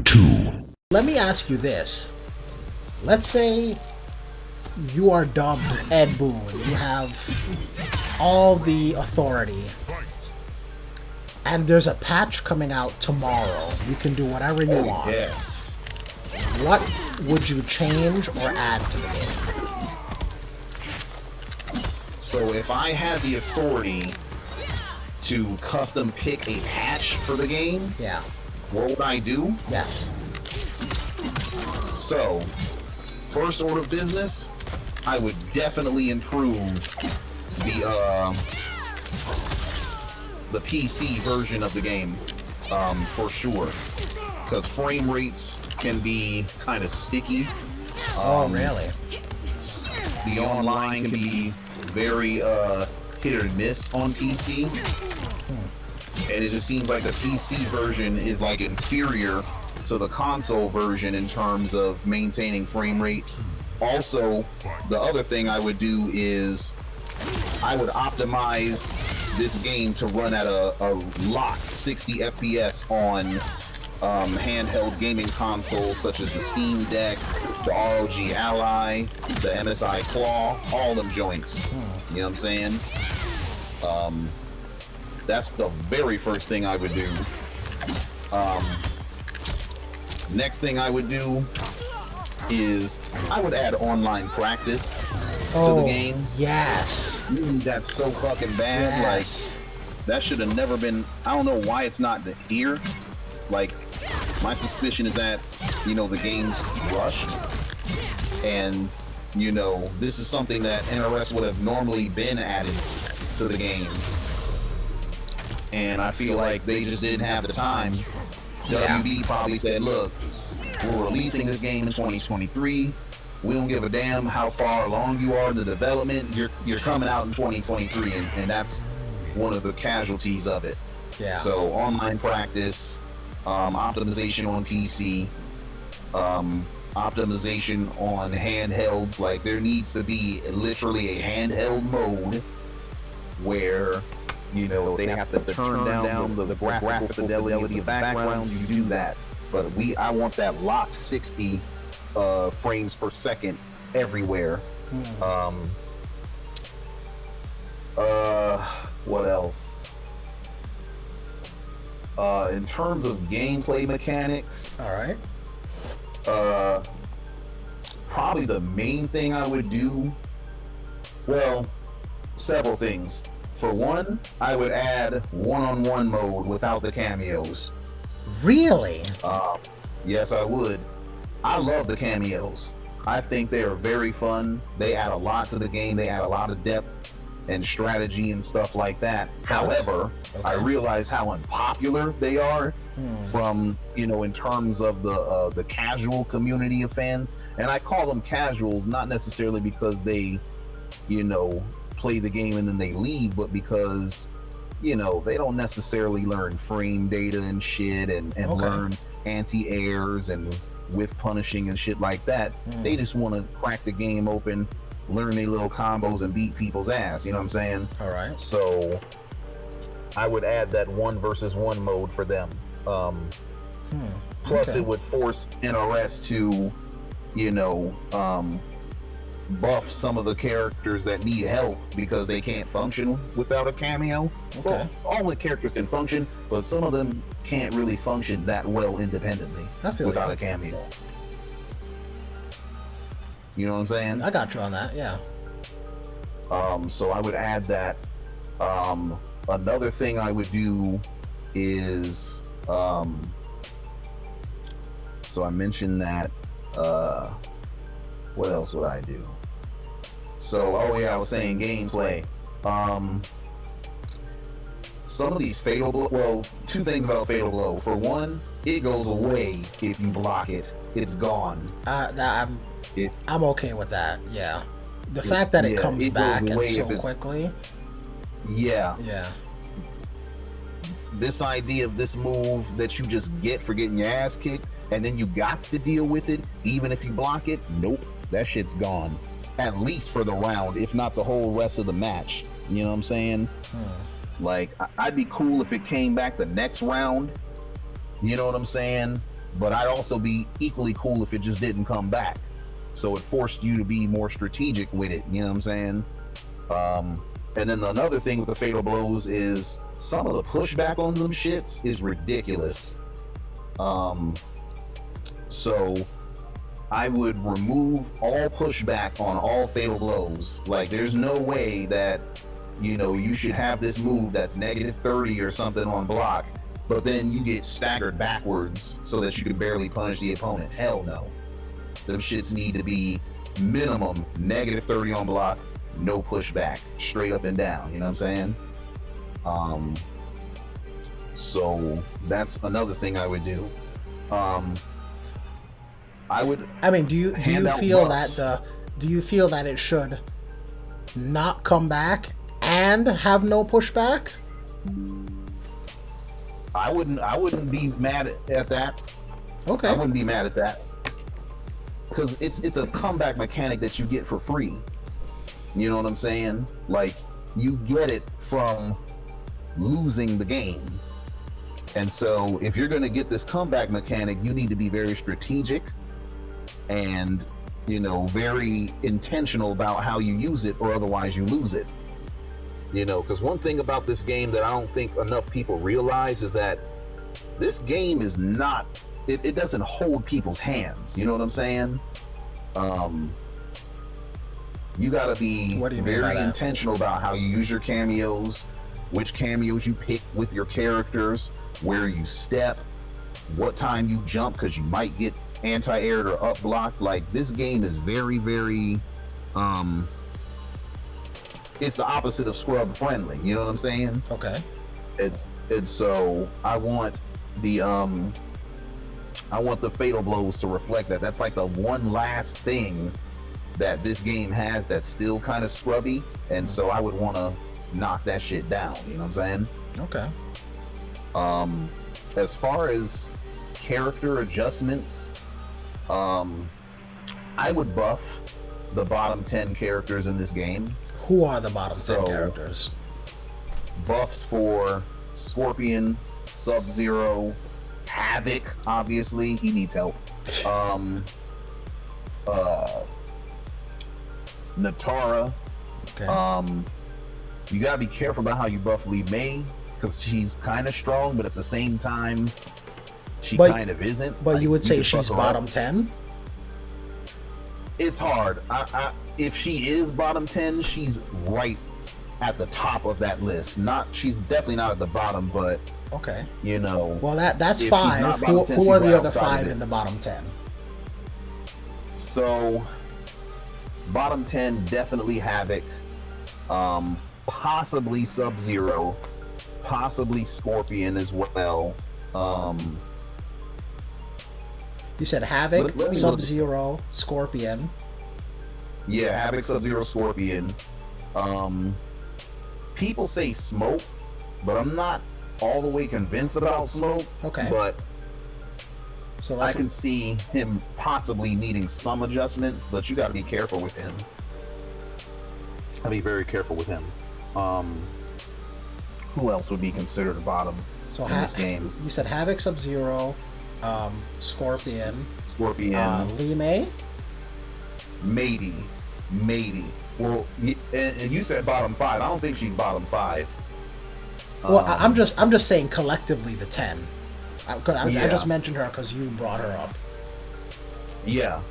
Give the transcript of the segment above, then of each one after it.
2. Let me ask you this. Let's say you are dubbed Ed Boon. You have all the authority. And there's a patch coming out tomorrow. You can do whatever you want. Yes. What would you change or add to the game? So if I had the authority to custom pick a patch for the game, Yeah. what would I do? Yes. So, first order of business, I would definitely improve the PC version of the game, for sure, because frame rates can be kind of sticky. Oh, really? The online can be very hit or miss on PC, and it just seems like the PC version is like inferior to the console version in terms of maintaining frame rate. Also, the other thing I would do is I would optimize this game to run at a locked 60 FPS on handheld gaming consoles such as the Steam Deck, the ROG Ally, the MSI Claw, all them joints. You know what I'm saying? That's the very first thing I would do. Next thing I would do is I would add online practice to the game. Yes. That's so fucking bad. Yes. Like, that should have never been. I don't know why it's not here. Like, my suspicion is that, you know, the game's rushed, and, you know, this is something that NRS would have normally been added to the game, and I feel like they just didn't have the time. Yeah. WB probably said, look, we're releasing this game in 2023. We don't give a damn how far along you are in the development. You're coming out in 2023, and that's one of the casualties of it. Yeah. So online practice, optimization on PC, optimization on handhelds. Like, there needs to be literally a handheld mode where, you know, if they have to turn down the graphical fidelity of backgrounds, you do that. But I want that locked 60 frames per second everywhere. What else? In terms of gameplay mechanics, All right. probably the main thing I would do, well, several things. For one, I would add one-on-one mode without the cameos. Really? Yes, I would. I love the cameos. I think they are very fun. They add a lot to the game. They add a lot of depth and strategy and stuff like that. However, I realize how unpopular they are from, you know, in terms of the casual community of fans. And I call them casuals, not necessarily because they, you know, play the game and then they leave, but because, you know, they don't necessarily learn frame data and shit and learn anti-airs and whiff punishing and shit like that. They just want to crack the game open, learn their little combos and beat people's ass, you know what I'm saying? All right. So I would add that 1 versus 1 mode for them. Plus it would force NRS to, you know, buff some of the characters that need help because they can't function without a cameo. Well, all the characters can function, but some of them can't really function that well independently without a cameo. You know what I'm saying? I got you on that, yeah. So I would add that. Another thing I would do is, so I mentioned that, what else would I do? So, oh yeah, I was saying gameplay. Some of these fatal blow, well, 2 things about fatal blow. For one, it goes away if you block it. It's gone. I'm okay with that, yeah. The fact that it comes back and so quickly. Yeah. Yeah. This idea of this move that you just get for getting your ass kicked, and then you got to deal with it, even if you block it, nope, that shit's gone. At least for the round, if not the whole rest of the match. You know what I'm saying? Like, I'd be cool if it came back the next round. You know what I'm saying? but I'd also be equally cool if it just didn't come back. So it forced you to be more strategic with it. You know what I'm saying? And then another thing with the fatal blows is some of the pushback on them shits is ridiculous. So I would remove all pushback on all fatal blows. Like, there's no way that, you know, you should have this move that's -30 or something on block, but then you get staggered backwards so that you can barely punish the opponent. Hell no. Them shits need to be minimum -30 on block, no pushback, straight up and down. You know what I'm saying? So that's another thing I would do. I mean, do you feel that it should not come back and have no pushback? I wouldn't be mad at that. Okay. I wouldn't be mad at that. Because it's a comeback mechanic that you get for free. You know what I'm saying? Like, you get it from losing the game. And so if you're going to get this comeback mechanic, you need to be very strategic and, you know, very intentional about how you use it, or otherwise you lose it. You know, because one thing about this game that I don't think enough people realize is that this game is not, it doesn't hold people's hands. You know what I'm saying? You got to be very intentional about how you use your cameos, which cameos you pick with your characters, where you step, what time you jump, because you might get anti-aired or up blocked. Like, this game is very, very, it's the opposite of scrub friendly. You know what I'm saying? Okay. It's so I want the fatal blows to reflect that. That's like the one last thing that this game has that's still kind of scrubby, and so I would want to knock that shit down. You know what I'm saying? Okay. As far as character adjustments, I would buff the bottom 10 characters in this game. Who are the bottom 10 characters? Buffs for Scorpion, Sub-Zero, Havoc, obviously, he needs help. Natara. Okay. You gotta be careful about how you buff Lee May, because she's kind of strong, but at the same time, she kind of isn't. But like, you would say she's bottom 10? It's hard. If she is bottom 10, she's right at the top of that list. She's definitely not at the bottom, but okay. You know. Well, that's 5. Who are the other 5 in the bottom 10? So, bottom 10, definitely Havoc, possibly Sub-Zero, possibly Scorpion as well. You said Havoc, Sub-Zero, Scorpion. Yeah, Havoc, Sub-Zero, Scorpion. People say Smoke, but I'm not all the way convinced about Smoke. Okay. But so I can see him possibly needing some adjustments, but you got to be careful with him. I'll be very careful with him. Who else would be considered a bottom in this game? You said Havoc, Sub-Zero, Scorpion. Lee May? Maybe. Well, and you said bottom 5. I don't think she's bottom 5. Well, I'm just saying collectively the 10. I just mentioned her because you brought her up. Yeah.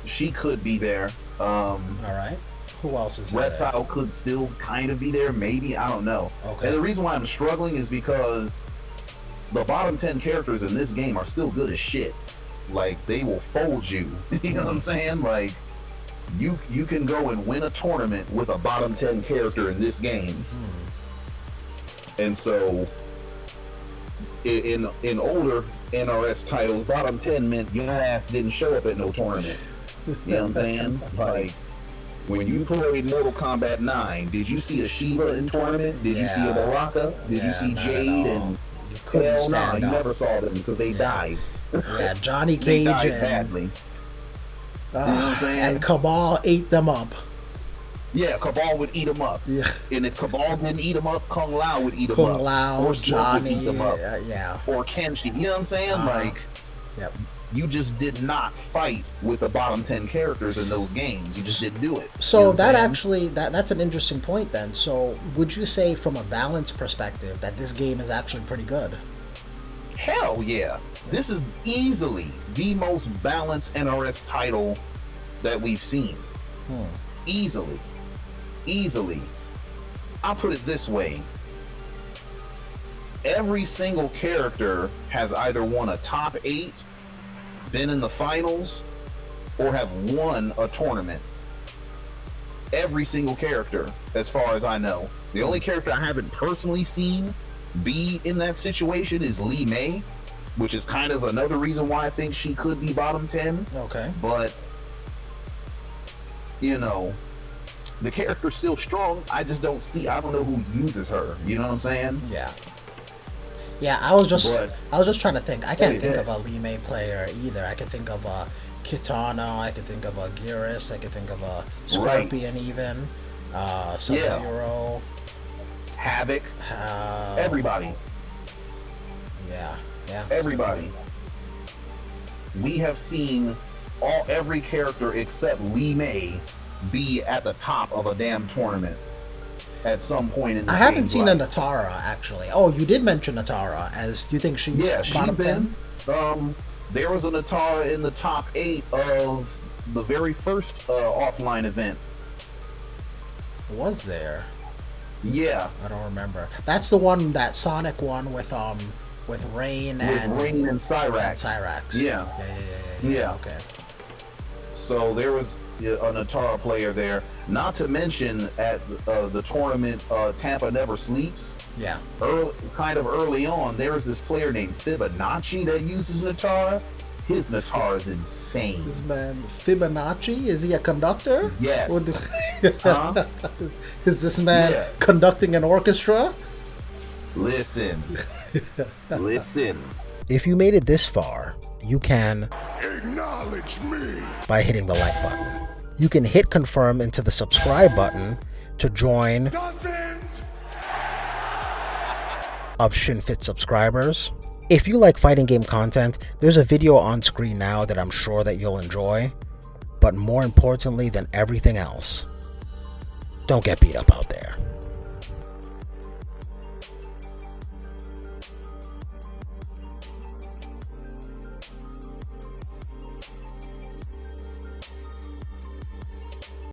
She could be there. All right. Who else is there? Reptile could still kind of be there, maybe. I don't know. Okay. And the reason why I'm struggling is because the bottom 10 characters in this game are still good as shit. Like, they will fold you. You know what I'm saying? Like, you can go and win a tournament with a bottom 10 character in this game. And so, in older NRS titles, bottom 10 meant your ass didn't show up at no tournament. You know what I'm saying? Like, when you played Mortal Kombat 9, did you see a Shiva in tournament? Did you see a Baraka? Did you see Jade? And hell no, you never saw them because they died. Yeah, Johnny Cage badly. And Cabal ate them up. Yeah, Cabal would eat him up. Yeah. And if Cabal didn't eat him up, Kung Lao would eat him up. Kung Lao, or Smoke would Johnny, eat him up. yeah. Or Kenshi. You know what I'm saying? Like, yep. you just did not fight with the bottom 10 characters in those games. You just didn't do it. So you know that actually, that's an interesting point then. So would you say from a balance perspective that this game is actually pretty good? Hell yeah. This is easily the most balanced NRS title that we've seen. Easily. I'll put it this way. Every single character has either won a top 8, been in the finals, or have won a tournament. Every single character, as far as I know. The only character I haven't personally seen be in that situation is Lee May, which is kind of another reason why I think she could be bottom 10. Okay. But, you know, the character's still strong. I just don't know who uses her. You know what I'm saying? Yeah. Yeah, I was just trying to think. I can't think of a Lee May player either. I could think of a Kitana, I could think of a Geras, I could think of a Scorpion even, Sub-Zero. Havoc. Everybody. Yeah. Everybody. We have seen every character except Lee May be at the top of a damn tournament at some point in the I haven't seen a Natara actually. Oh, you did mention Natara. As you think she's bottom 10? There was a Natara in the top 8 of the very first offline event. Was there? Yeah. I don't remember. That's the one, that Sonic one with Rain and Cyrax. Yeah. Okay. So there was a Natara player there. Not to mention at the tournament, Tampa Never Sleeps. Yeah. Early on, there was this player named Fibonacci that uses Natara. His Natara is insane. This man Fibonacci, is he a conductor? Yes. Is this man conducting an orchestra? Listen. If you made it this far, you can acknowledge me by hitting the like button. You can hit confirm into the subscribe button to join dozens of shinfitz subscribers. If you like fighting game content, there's a video on screen now that I'm sure that you'll enjoy. But more importantly than everything else, don't get beat up out there.